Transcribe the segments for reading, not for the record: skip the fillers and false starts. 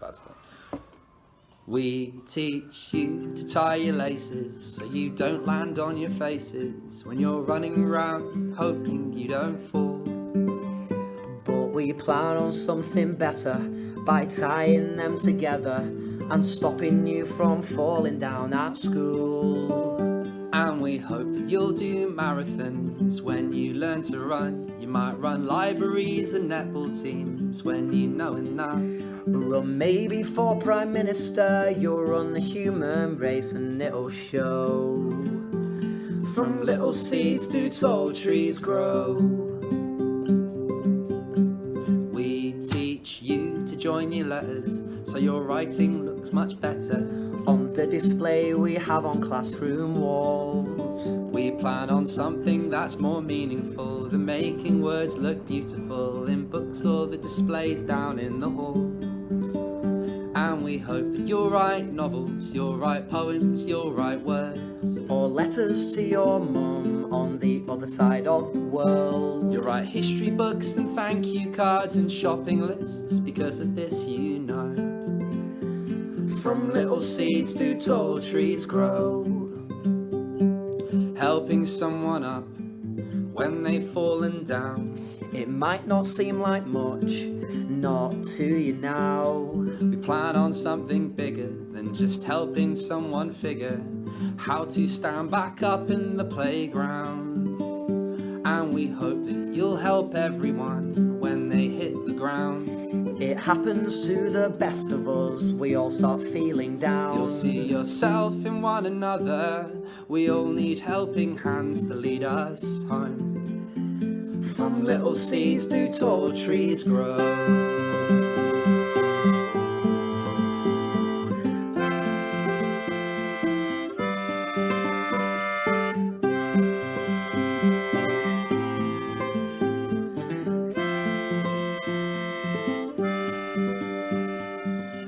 bad stuff. We teach you to tie your laces so you don't land on your faces when you're running around hoping you don't fall. But we plan on something better by tying them together and stopping you from falling down at school. And we hope that you'll do marathons when you learn to run. You might run libraries and netball teams when you know enough. Run maybe for Prime Minister, you'll run the human race and it'll show. From little seeds do tall trees grow. We teach you to join your letters so your writing looks much better on the display we have on classroom walls. We plan on something that's more meaningful than making words look beautiful in books or the displays down in the hall. And we hope that you'll write novels, you'll write poems, you'll write words, or letters to your mum on the other side of the world. You'll write history books and thank you cards and shopping lists because of this you know. From little seeds do tall trees grow. Helping someone up when they've fallen down. It might not seem like much, not to you now. We plan on something bigger than just helping someone figure how to stand back up in the playground. And we hope that you'll help everyone when they hit the ground. It happens to the best of us, we all start feeling down. You'll see yourself in one another, we all need helping hands to lead us home. From little seeds do tall trees grow.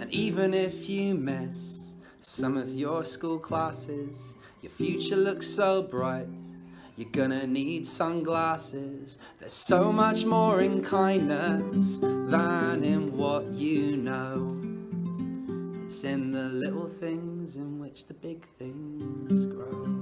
And even if you miss some of your school classes, your future looks so bright. You're gonna need sunglasses. There's so much more in kindness than in what you know. It's in the little things in which the big things grow.